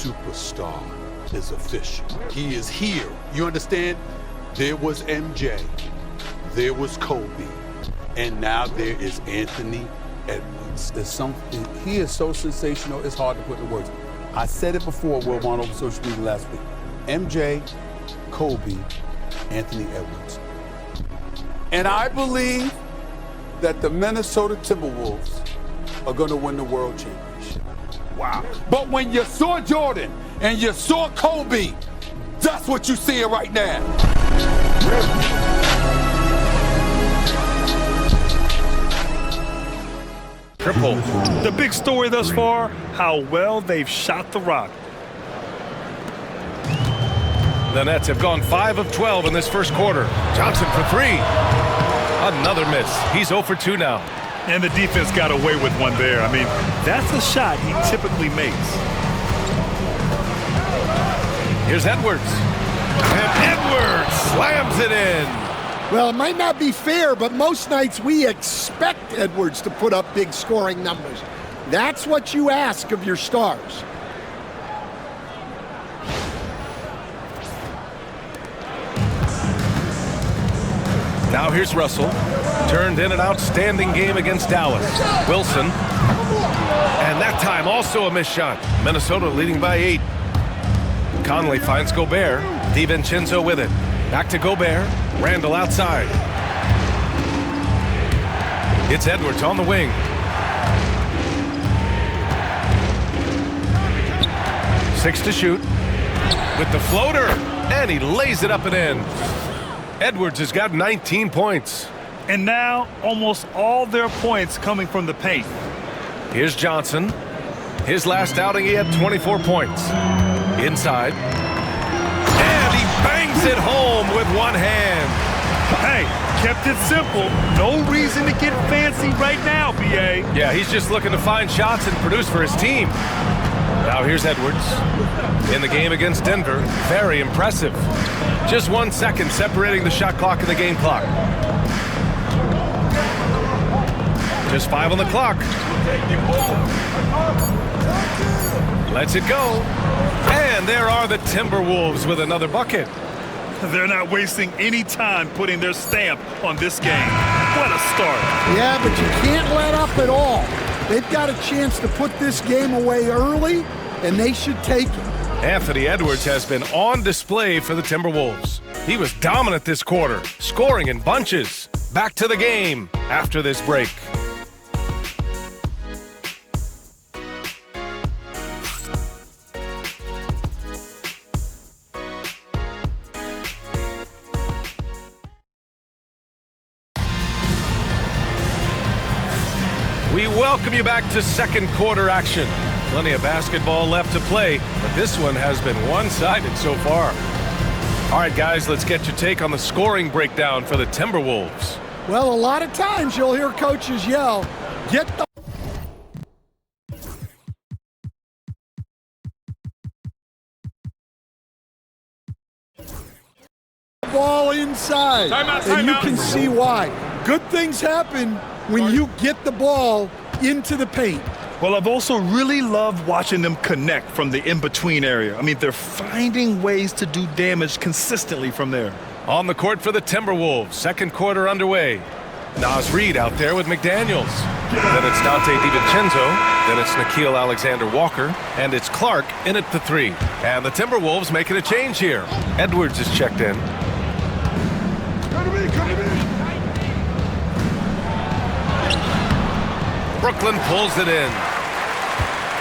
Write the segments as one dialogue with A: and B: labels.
A: superstar is official. He is here. You understand? There was MJ, there was Kobe, and now there is Anthony Edwards. He is so sensational, it's hard to put into words. I said it before, Will Vaughn, over social media last week. MJ, Kobe, Anthony Edwards. And I believe that the Minnesota Timberwolves are going to win the World Championship. Wow. But when you saw Jordan and you saw Kobe, that's what you see right now.
B: Triple. The big story thus far, how well they've shot the rock.
C: The Nets have gone 5 of 12 in this first quarter. Johnson for 3. Another miss. He's 0 for 2 now.
B: And the defense got away with one there. I mean, that's a shot he typically makes.
C: Here's Edwards. And Edwards slams it in.
D: Well, it might not be fair, but most nights we expect Edwards to put up big scoring numbers. That's what you ask of your stars.
C: Now here's Russell. Turned in an outstanding game against Dallas. Wilson. And that time also a missed shot. Minnesota leading by 8. Conley finds Gobert. DiVincenzo with it. Back to Gobert. Randall outside. It's Edwards on the wing. Six to shoot. With the floater. And he lays it up and in. Edwards has got 19 points.
B: And now almost all their points coming from the paint.
C: Here's Johnson. His last outing, he had 24 points. Inside. And he bangs it home with one hand.
B: Hey, kept it simple. No reason to get fancy right now, B.A.
C: Yeah, he's just looking to find shots and produce for his team. Now here's Edwards. In the game against Denver, very impressive. Just 1 second separating the shot clock and the game clock. Just 5 on the clock. Lets it go. And there are the Timberwolves with another bucket.
B: They're not wasting any time putting their stamp on this game. What a start.
D: Yeah, but you can't let up at all. They've got a chance to put this game away early, and they should take it.
C: Anthony Edwards has been on display for the Timberwolves. He was dominant this quarter, scoring in bunches. Back to the game after this break. We welcome you back to second quarter action. Plenty of basketball left to play, but this one has been one-sided so far. All right, guys, let's get your take on the scoring breakdown for the Timberwolves.
D: Well, a lot of times you'll hear coaches yell, get the ball inside. And you can see why. Good things happen when you get the ball into the paint.
B: Well, I've also really loved watching them connect from the in-between area. I mean, they're finding ways to do damage consistently from there.
C: On the court for the Timberwolves, second quarter underway. Naz Reid out there with McDaniels. Then it's Dante DiVincenzo. Then it's Nickeil Alexander-Walker. And it's Clark in at the 3. And the Timberwolves making a change here. Edwards is checked in. Brooklyn pulls it in.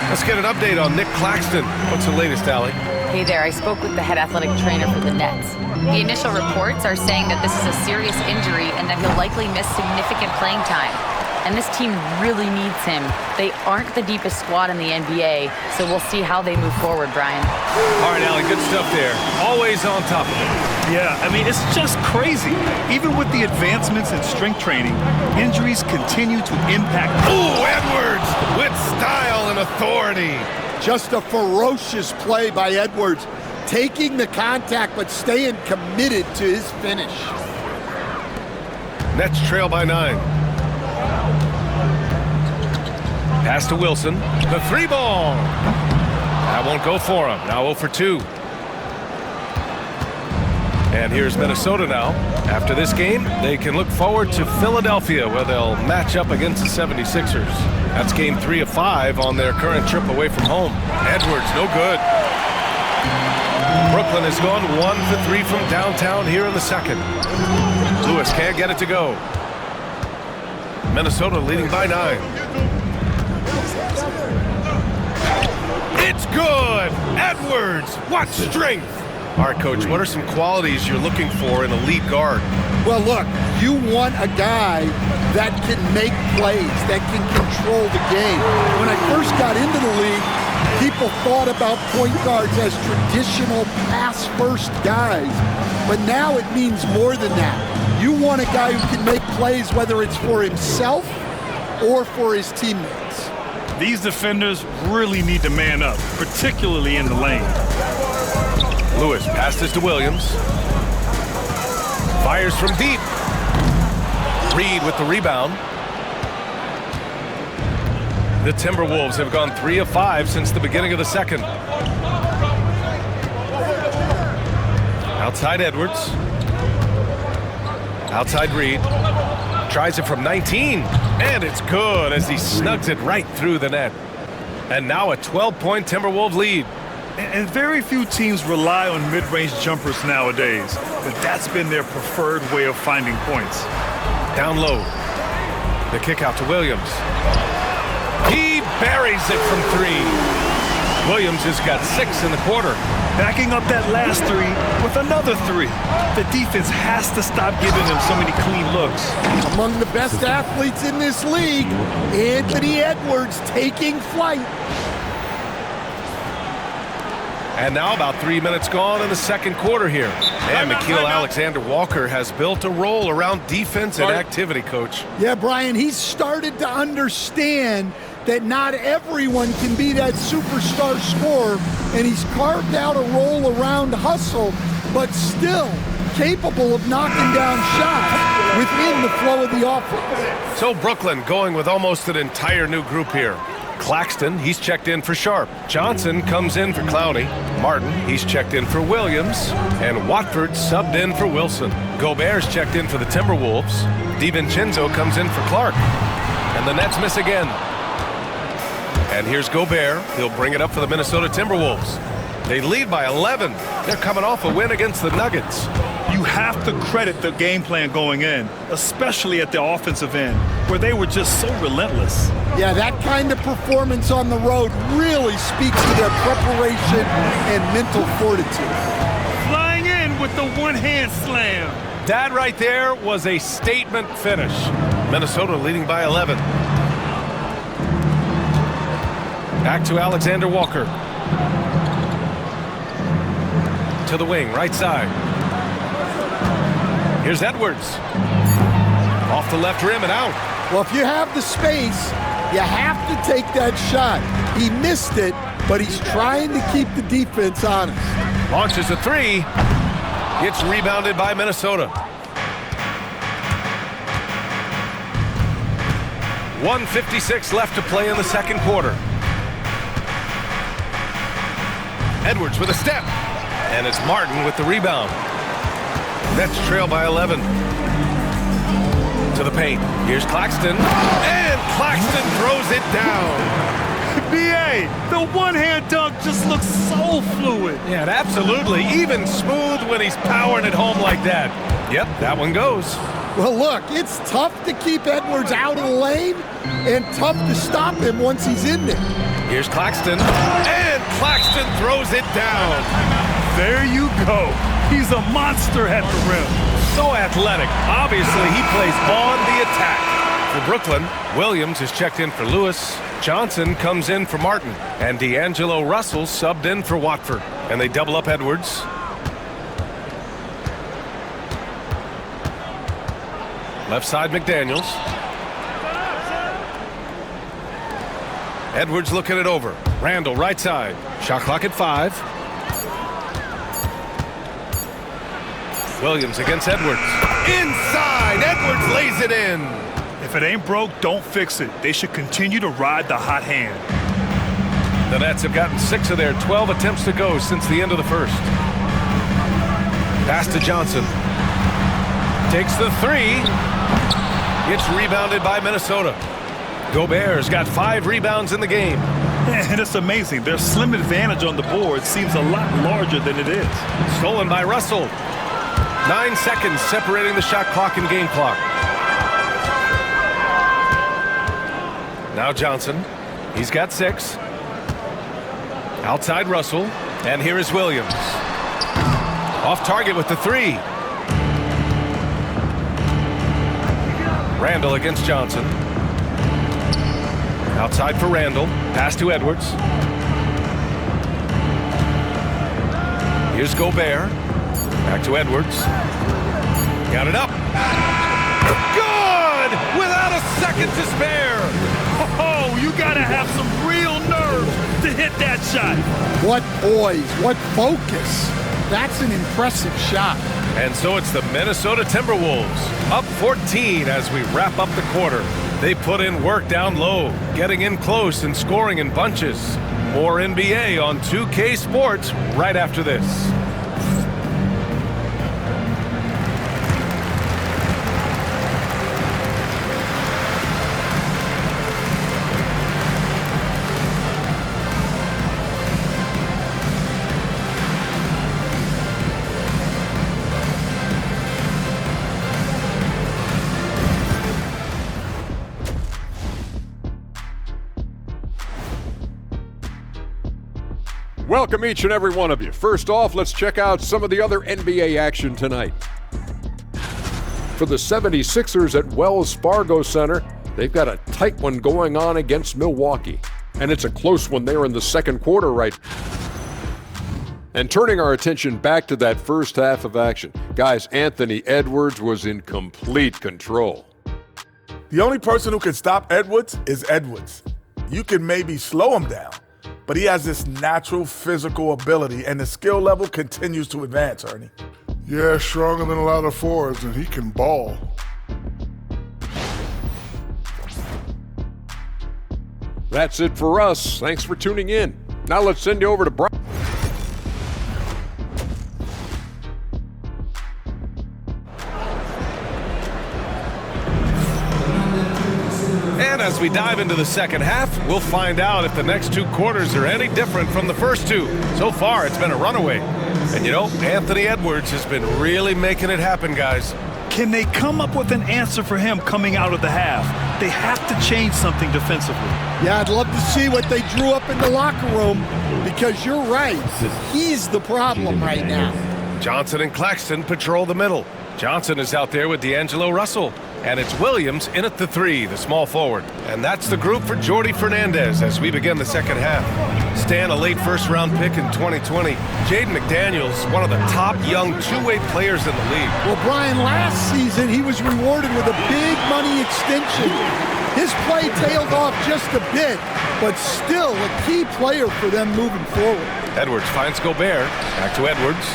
C: Let's get an update on Nick Claxton. What's the latest, Allie?
E: Hey there, I spoke with the head athletic trainer for the Nets. The initial reports are saying that this is a serious injury and that he'll likely miss significant playing time. And this team really needs him. They aren't the deepest squad in the NBA, so we'll see how they move forward, Brian.
C: All right, Allie, good stuff there. Always on top of it.
B: Yeah, I mean, it's just crazy. Even with the advancements in strength training, injuries continue to impact.
C: Ooh, Edwards with style and authority.
D: Just a ferocious play by Edwards, taking the contact but staying committed to his finish.
C: Nets trail by 9. Pass to Wilson. The 3 ball. That won't go for him. Now 0 for 2. And here's Minnesota now. After this game, they can look forward to Philadelphia, where they'll match up against the 76ers. That's game 3 of 5 on their current trip away from home. Edwards, no good. Brooklyn has gone 1 for 3 from downtown here in the second. Lewis can't get it to go. Minnesota leading by 9. It's good! Edwards, what strength! All right, Coach, what are some qualities you're looking for in a lead guard?
D: Well, look, you want a guy that can make plays, that can control the game. When I first got into the league, people thought about point guards as traditional pass-first guys. But now it means more than that. You want a guy who can make plays, whether it's for himself or for his teammates.
B: These defenders really need to man up, particularly in the lane.
C: Lewis passes to Williams. Fires from deep. Reed with the rebound. The Timberwolves have gone 3 of 5 since the beginning of the second. Outside Edwards. Outside Reed. Tries it from 19. And it's good as he snugs it right through the net. And now a 12-point Timberwolves lead.
B: And very few teams rely on mid-range jumpers nowadays, but that's been their preferred way of finding points.
C: Down low. The kick out to Williams. He buries it from 3. Williams has got 6 in the quarter.
B: Backing up that last 3 with another 3. The defense has to stop giving them so many clean looks.
D: Among the best athletes in this league, Anthony Edwards taking flight.
C: And now about 3 minutes gone in the second quarter here. And Nickeil Alexander-Walker has built a role around defense and activity, Coach.
D: Yeah, Brian, he's started to understand that not everyone can be that superstar scorer, and he's carved out a role around hustle, but still capable of knocking down shots within the flow of the offense.
C: So Brooklyn going with almost an entire new group here. Claxton, he's checked in for Sharp. Johnson comes in for Clowney. Martin, he's checked in for Williams. And Watford subbed in for Wilson. Gobert's checked in for the Timberwolves. DiVincenzo comes in for Clark. And the Nets miss again. And here's Gobert. He'll bring it up for the Minnesota Timberwolves. They lead by 11. They're coming off a win against the Nuggets.
B: You have to credit the game plan going in, especially at the offensive end, where they were just so relentless.
D: Yeah, that kind of performance on the road really speaks to their preparation and mental fortitude.
B: Flying in with the one-hand slam.
C: That right there was a statement finish. Minnesota leading by 11. Back to Alexander Walker. To the wing, right side. Here's Edwards. Off the left rim and out.
D: Well, if you have the space, you have to take that shot. He missed it, but he's trying to keep the defense honest.
C: Launches a 3. It's rebounded by Minnesota. 1:56 left to play in the second quarter. Edwards with a step. And it's Martin with the rebound. Nets trail by 11. To the paint. Here's Claxton. And Claxton throws it down.
B: B.A., the one-hand dunk just looks so fluid.
C: Yeah, absolutely. Even smooth when he's powering it home like that. Yep, that one goes.
D: Well, look, it's tough to keep Edwards out of the lane and tough to stop him once he's in there.
C: Here's Claxton. And Claxton throws it down.
B: There you go. He's a monster at the rim.
C: So athletic. Obviously, he plays on the attack. For Brooklyn, Williams is checked in for Lewis. Johnson comes in for Martin. And D'Angelo Russell subbed in for Watford. And they double up Edwards. Left side, McDaniels. Edwards looking it over. Randall, right side. Shot clock at 5. Williams against Edwards. Inside! Edwards lays it in.
B: If it ain't broke, don't fix it. They should continue to ride the hot hand.
C: The Nets have gotten 6 of their 12 attempts to go since the end of the first. Pass to Johnson. Takes the 3. It's rebounded by Minnesota. Gobert's got 5 rebounds in the game.
B: And it's amazing. Their slim advantage on the board seems a lot larger than it is.
C: Stolen by Russell. 9 seconds separating the shot clock and game clock. Now Johnson. He's got 6. Outside Russell. And here is Williams. Off target with the 3. Randall against Johnson. Outside for Randall. Pass to Edwards. Here's Gobert. Back to Edwards. Got it up. Good! Without a second to spare.
B: Oh, you gotta have some real nerve to hit that shot.
D: What poise, what focus. That's an impressive shot.
C: And so it's the Minnesota Timberwolves, up 14 as we wrap up the quarter. They put in work down low, getting in close and scoring in bunches. More NBA on 2K Sports right after this.
F: Welcome each and every one of you. First off, let's check out some of the other NBA action tonight. For the 76ers at Wells Fargo Center, they've got a tight one going on against Milwaukee. And it's a close one there in the second quarter, right? And turning our attention back to that first half of action, guys, Anthony Edwards was in complete control.
G: The only person who can stop Edwards is Edwards. You can maybe slow him down, but he has this natural physical ability, and the skill level continues to advance, Ernie.
H: Yeah, stronger than a lot of forwards, and he can ball.
F: That's it for us. Thanks for tuning in. Now let's send you over to Brian.
C: And as we dive into the second half, we'll find out if the next 2 quarters are any different from the first 2. So far, it's been a runaway. And you know, Anthony Edwards has been really making it happen, guys.
B: Can they come up with an answer for him coming out of the half? They have to change something defensively.
D: Yeah, I'd love to see what they drew up in the locker room, because you're right. He's the problem right now.
C: Johnson and Claxton patrol the middle. Johnson is out there with D'Angelo Russell. And it's Williams in at the 3, the small forward. And that's the group for Jordi Fernandez as we begin the second half. Stan, a late first-round pick in 2020. Jaden McDaniels, one of the top young two-way players in the league.
D: Well, Brian, last season he was rewarded with a big money extension. His play tailed off just a bit, but still a key player for them moving forward.
C: Edwards finds Gobert. Back to Edwards.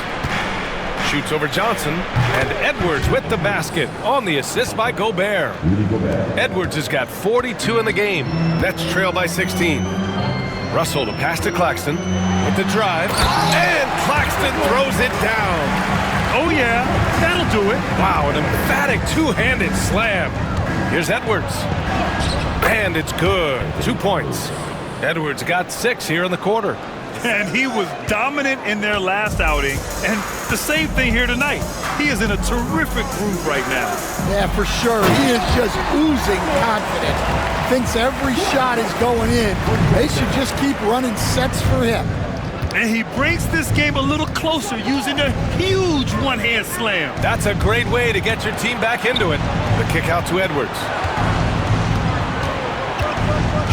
C: Shoots over Johnson, and Edwards with the basket on the assist by Gobert. Edwards has got 42 in the game. Nets trail by 16. Russell to pass to Claxton with the drive, and Claxton throws it down.
B: Oh yeah, that'll do it.
C: Wow, an emphatic two-handed slam. Here's Edwards, and it's good. 2 points. Edwards got 6 here in the quarter.
B: And he was dominant in their last outing. And the same thing here tonight. He is in a terrific groove right now.
D: Yeah, for sure. He is just oozing confident. Thinks every shot is going in. They should just keep running sets for him.
B: And he brings this game a little closer using a huge one-hand slam.
C: That's a great way to get your team back into it. The kick out to Edwards.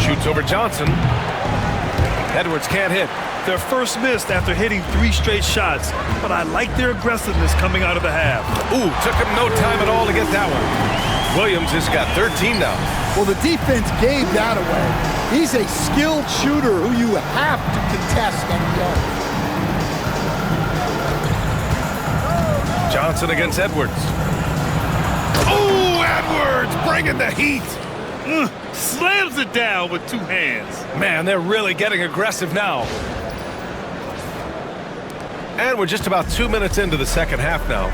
C: Shoots over Johnson. Edwards can't hit.
B: Their first missed after hitting 3 straight shots, but I like their aggressiveness coming out of the half.
C: Ooh, took him no time at all to get that one. Williams has got 13 now.
D: Well, the defense gave that away. He's a skilled shooter who you have to contest on the arc.
C: Johnson against Edwards. Ooh, Edwards bringing the heat.
B: Slams it down with 2 hands.
C: Man, they're really getting aggressive now. And we're just about 2 minutes into the second half now.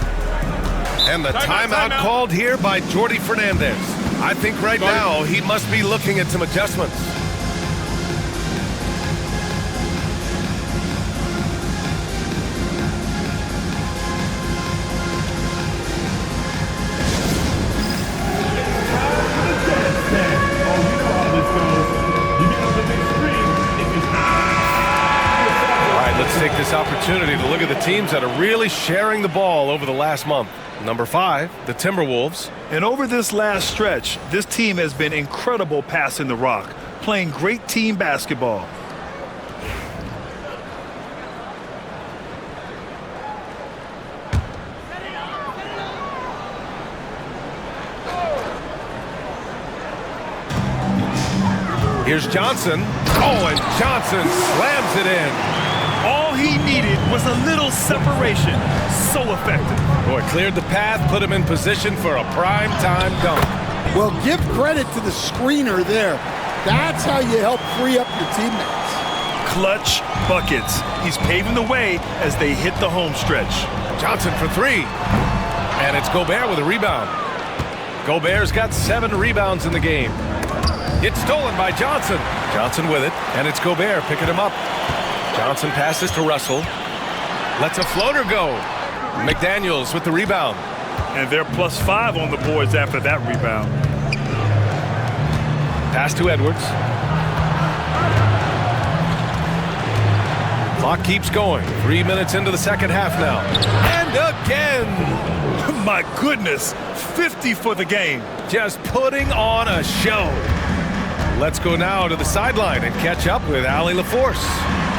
C: And the timeout called here by Jordi Fernandez. I think right now he must be looking at some adjustments. Let's take this opportunity to look at the teams that are really sharing the ball over the last month. Number 5, the Timberwolves.
B: And over this last stretch, this team has been incredible passing the rock, playing great team basketball.
C: Here's Johnson. Oh, and Johnson slams it in.
B: All he needed was a little separation. So effective.
C: Boy, cleared the path, put him in position for a prime-time dunk.
D: Well, give credit to the screener there. That's how you help free up your teammates.
B: Clutch buckets. He's paving the way as they hit the home stretch.
C: Johnson for 3. And it's Gobert with a rebound. Gobert's got 7 rebounds in the game. It's stolen by Johnson. Johnson with it, and it's Gobert picking him up. Johnson passes to Russell. Lets a floater go. McDaniels with the rebound.
B: And they're +5 on the boards after that rebound.
C: Pass to Edwards. Clock keeps going. 3 minutes into the second half now. And again!
B: My goodness, 50 for the game.
C: Just putting on a show. Let's go now to the sideline and catch up with Allie LaForce.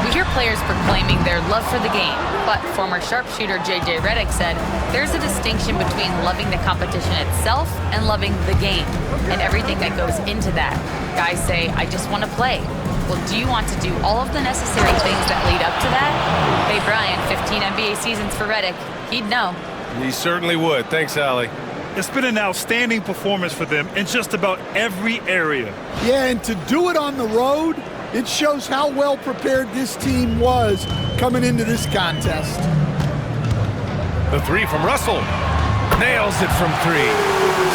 E: We hear players proclaiming their love for the game, but former sharpshooter J.J. Redick said there's a distinction between loving the competition itself and loving the game, and everything that goes into that. Guys say, I just want to play. Well, do you want to do all of the necessary things that lead up to that? Hey, Brian, 15 NBA seasons for Redick. He'd know.
C: He certainly would. Thanks, Allie.
B: It's been an outstanding performance for them in just about every area.
D: Yeah, and to do it on the road, it shows how well prepared this team was coming into this contest.
C: The 3 from Russell. Nails it from 3.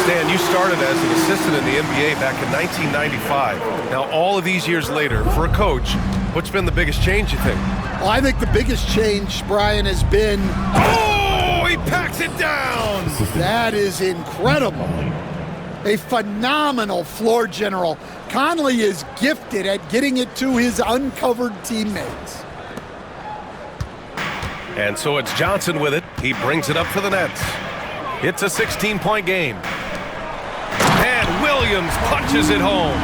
C: Stan, you started as an assistant in the NBA back in 1995. Now, all of these years later, for a coach, what's been the biggest change, you think?
D: Well, I think the biggest change, Brian, has been...
C: Oh, he packs it down!
D: That is incredible. A phenomenal floor general. Conley is gifted at getting it to his uncovered teammates.
C: And so it's Johnson with it. He brings it up for the Nets. It's a 16-point game. And Williams punches it home.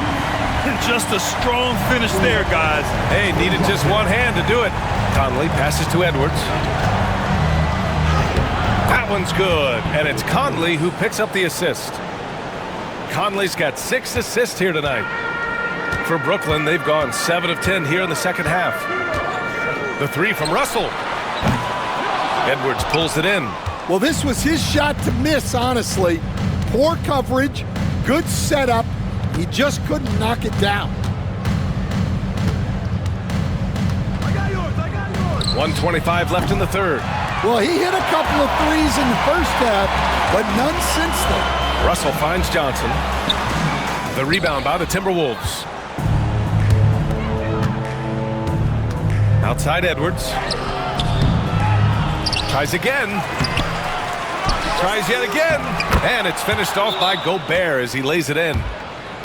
B: Just a strong finish there, guys.
C: Hey, needed just one hand to do it. Conley passes to Edwards. That one's good. And it's Conley who picks up the assist. Conley's got 6 assists here tonight. For Brooklyn, they've gone 7 of 10 here in the second half. The 3 from Russell. Edwards pulls it in.
D: Well, this was his shot to miss, honestly. Poor coverage, good setup. He just couldn't knock it down.
C: 1:25 left in the third.
D: Well, he hit a couple of threes in the first half, but none since then.
C: Russell finds Johnson. The rebound by the Timberwolves. Outside Edwards. Tries again. Tries yet again. And it's finished off by Gobert as he lays it in.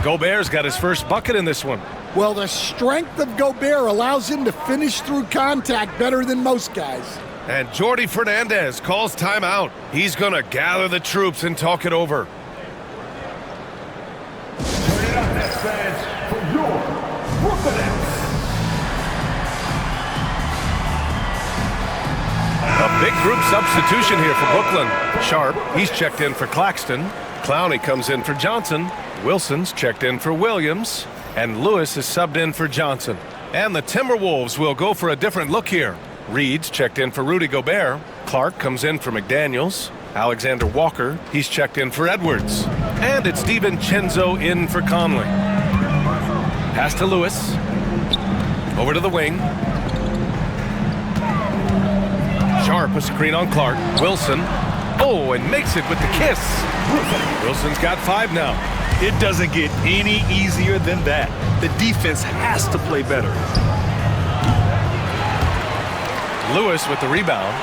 C: Gobert's got his first bucket in this one.
D: Well, the strength of Gobert allows him to finish through contact better than most guys.
C: And Jordi Fernandez calls timeout. He's going to gather the troops and talk it over.
I: Turn it up, Nets fans, for your Brooklyn Nets.
C: A big group substitution here for Brooklyn. Sharp, he's checked in for Claxton. Clowney comes in for Johnson. Wilson's checked in for Williams. And Lewis is subbed in for Johnson. And the Timberwolves will go for a different look here. Reed's checked in for Rudy Gobert. Clark comes in for McDaniels. Alexander Walker, he's checked in for Edwards. And it's DiVincenzo in for Conley. Pass to Lewis. Over to the wing. Sharp, a screen on Clark. Wilson. Oh, and makes it with the kiss. Wilson's got 5 now.
B: It doesn't get any easier than that. The defense has to play better.
C: Lewis with the rebound.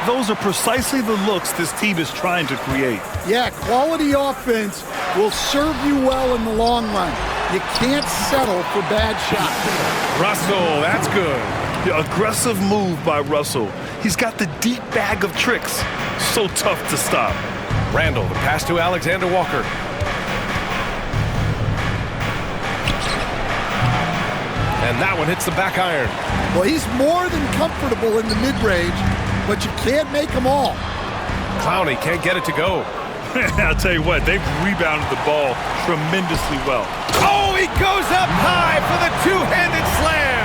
B: Those are precisely the looks this team is trying to create.
D: Yeah, quality offense will serve you well in the long run. You can't settle for bad shots.
C: Russell, that's good.
B: The aggressive move by Russell. He's got the deep bag of tricks. So tough to stop.
C: Randall, the pass to Alexander Walker. And that one hits the back iron.
D: Well, he's more than comfortable in the mid-range, but you can't make them all.
C: Clowney can't get it to go.
B: I'll tell you what, they've rebounded the ball tremendously well.
C: Oh, he goes up high for the two-handed slam.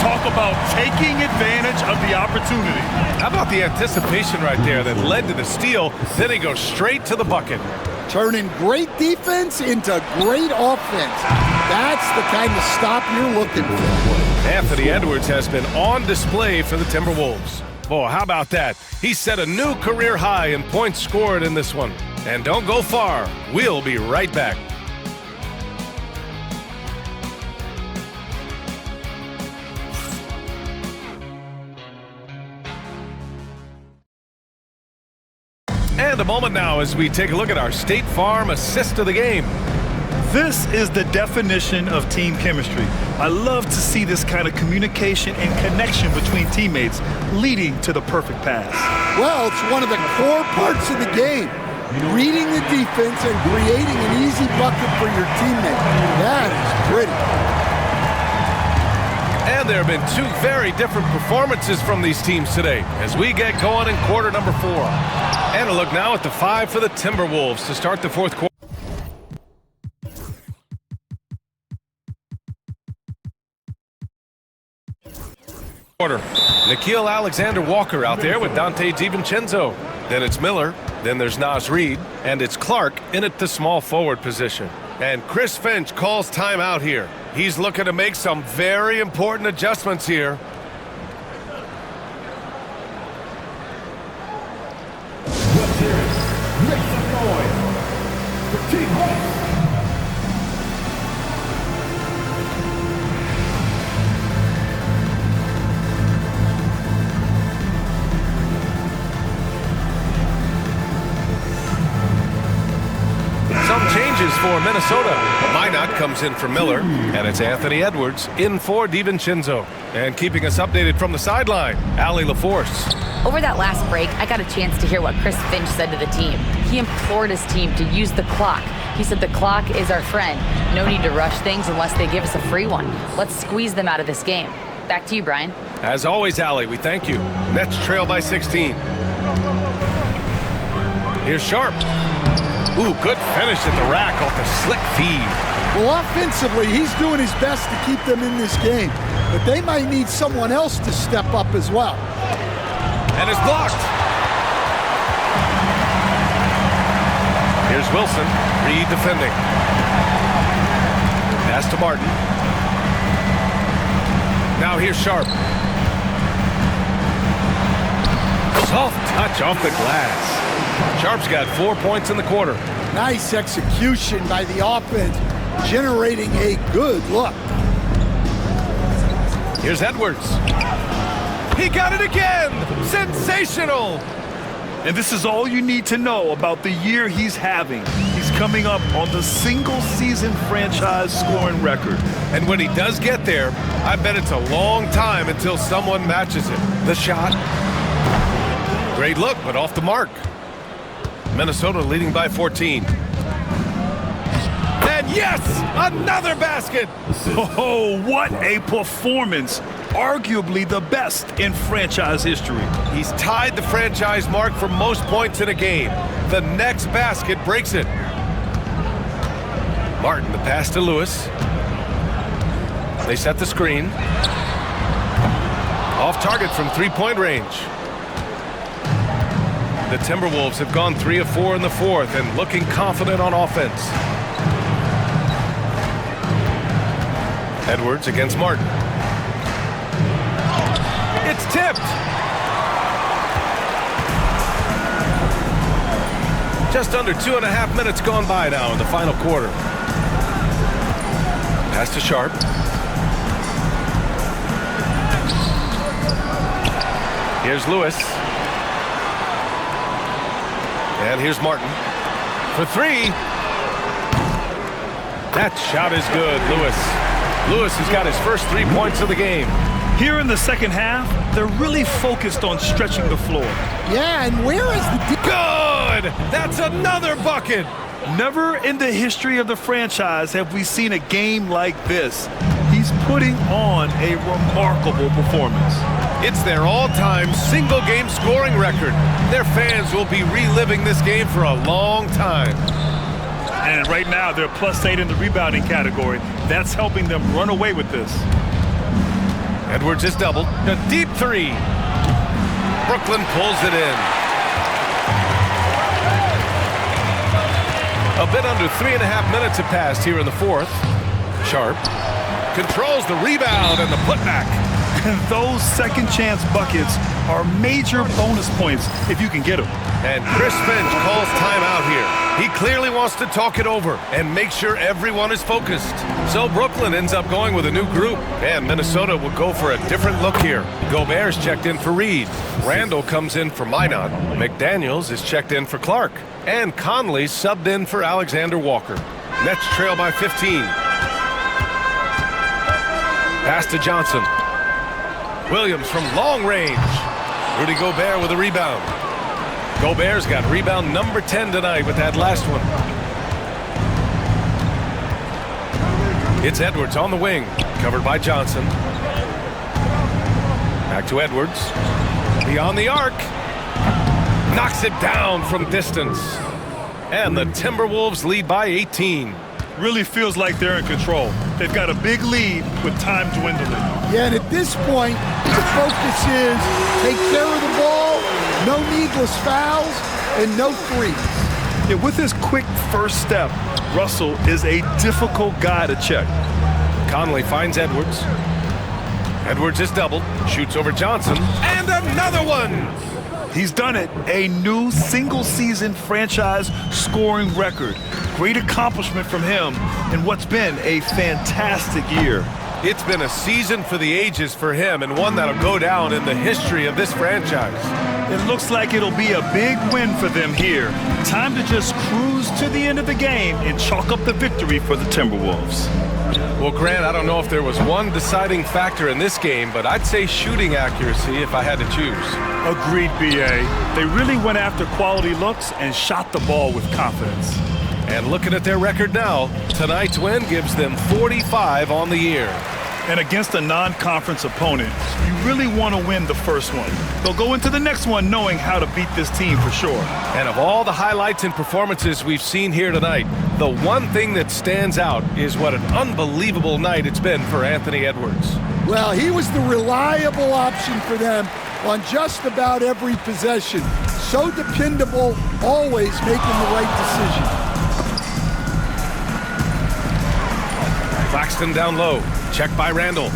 B: Talk about taking advantage of the opportunity.
C: How about the anticipation right there that led to the steal? Then he goes straight to the bucket.
D: Turning great defense into great offense. That's the kind of stop you're looking for.
C: Anthony Edwards has been on display for the Timberwolves. Boy, how about that? He set a new career high in points scored in this one. And don't go far. We'll be right back. And a moment now as we take a look at our State Farm assist of the game.
B: This is the definition of team chemistry. I love to see this kind of communication and connection between teammates leading to the perfect pass.
D: Well, it's one of the core parts of the game. Reading the defense and creating an easy bucket for your teammate. That is pretty.
C: And there have been 2 very different performances from these teams today as we get going in quarter number 4. And a look now at the 5 for the Timberwolves to start the 4th quarter. Nickeil Alexander-Walker out there with Dante DiVincenzo. Then it's Miller. Then there's Naz Reid. And it's Clark in at the small forward position. And Chris Finch calls timeout here. He's looking to make some very important adjustments here.
I: Let's hear it. Make some noise for Team Hawks.
C: Some changes for Minnesota. Minot comes in for Miller, and it's Anthony Edwards in for DiVincenzo. And keeping us updated from the sideline, Allie LaForce.
E: Over that last break, I got a chance to hear what Chris Finch said to the team. He implored his team to use the clock. He said the clock is our friend. No need to rush things unless they give us a free one. Let's squeeze them out of this game. Back to you, Brian.
C: As always, Allie, we thank you. Nets trail by 16. Here's Sharp. Ooh, good finish at the rack off the slick feed.
D: Well, offensively, he's doing his best to keep them in this game, but they might need someone else to step up as well.
C: And it's blocked. Here's Wilson, Reid defending. Pass to Martin. Now here's Sharp. Soft touch off the glass. Sharp's got 4 points in the quarter.
D: Nice execution by the offense, generating a good look.
C: Here's Edwards. He got it again! Sensational!
B: And this is all you need to know about the year he's having. He's coming up on the single-season franchise scoring record.
C: And when he does get there, I bet it's a long time until someone matches it. The shot. Great look, but off the mark. Minnesota leading by 14. And yes, another basket!
B: Oh, what a performance. Arguably the best in franchise history.
C: He's tied the franchise mark for most points in a game. The next basket breaks it. Martin, the pass to Lewis. They set the screen. Off target from three-point range. The Timberwolves have gone 3 of 4 in the fourth and looking confident on offense. Edwards against Martin. It's tipped. Just under 2.5 minutes gone by now in the final quarter. Pass to Sharp. Here's Lewis. And here's Martin for 3. That shot is good, Lewis. Lewis has got his first 3 points of the game.
B: Here in the second half, they're really focused on stretching the floor.
D: Yeah, and where is the...
C: Good! That's another bucket!
B: Never in the history of the franchise have we seen a game like this. He's putting on a remarkable performance.
C: It's their all-time single-game scoring record. Their fans will be reliving this game for a long time.
B: And right now, they're +8 in the rebounding category. That's helping them run away with this.
C: Edwards is doubled. A deep 3. Brooklyn pulls it in. A bit under 3.5 minutes have passed here in the fourth. Sharp controls the rebound and the putback.
B: And those second chance buckets are major bonus points if you can get them.
C: And Chris Finch calls timeout here. He clearly wants to talk it over and make sure everyone is focused. So Brooklyn ends up going with a new group, and Minnesota will go for a different look here. Gobert's checked in for Reed. Randall comes in for Minot. McDaniels is checked in for Clark. And Conley subbed in for Alexander Walker. Nets trail by 15. Pass to Johnson. Williams from long range. Rudy Gobert with a rebound. Gobert's got rebound number 10 tonight with that last one. It's Edwards on the wing, covered by Johnson. Back to Edwards. Beyond the arc. Knocks it down from distance. And the Timberwolves lead by 18.
B: Really feels like they're in control. They've got a big lead with time dwindling.
D: Yeah, and at this point, the focus is take care of the ball, no needless fouls, and no threes.
B: Yeah, with his quick first step, Russell is a difficult guy to check.
C: Conley finds Edwards. Edwards is doubled, shoots over Johnson, and another one!
B: He's done it. A new single-season franchise scoring record. Great accomplishment from him in what's been a fantastic year.
C: It's been a season for the ages for him, and one that'll go down in the history of this franchise.
B: It looks like it'll be a big win for them here. Time to just cruise to the end of the game and chalk up the victory for the Timberwolves.
C: Well, Grant, I don't know if there was one deciding factor in this game, but I'd say shooting accuracy if I had to choose.
B: Agreed, B.A. They really went after quality looks and shot the ball with confidence.
C: And looking at their record now, tonight's win gives them 45 on the year.
B: And against a non-conference opponent, you really want to win the first one. They'll go into the next one knowing how to beat this team for sure.
C: And of all the highlights and performances we've seen here tonight, the one thing that stands out is what an unbelievable night it's been for Anthony Edwards.
D: Well, he was the reliable option for them on just about every possession. So dependable, always making the right decision.
C: Claxton down low. Checked by Randall.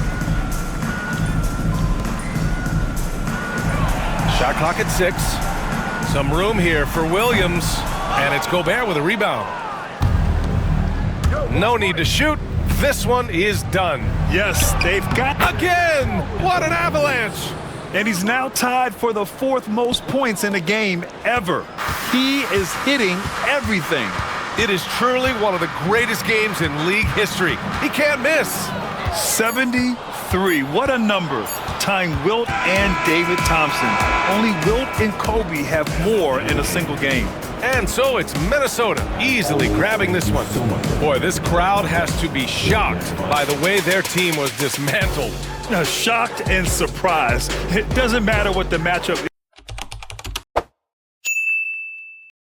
C: Shot clock at 6. Some room here for Williams. And it's Gobert with a rebound. No need to shoot. This one is done.
B: Yes, they've got...
C: Again! What an avalanche!
B: And he's now tied for the 4th most points in a game ever. He is hitting everything.
C: It is truly one of the greatest games in league history. He can't miss.
B: 73. What a number. Tying Wilt and David Thompson. Only Wilt and Kobe have more in a single game.
C: And so it's Minnesota easily grabbing this one. Boy, this crowd has to be shocked by the way their team was dismantled.
B: Shocked and surprised. It doesn't matter what the matchup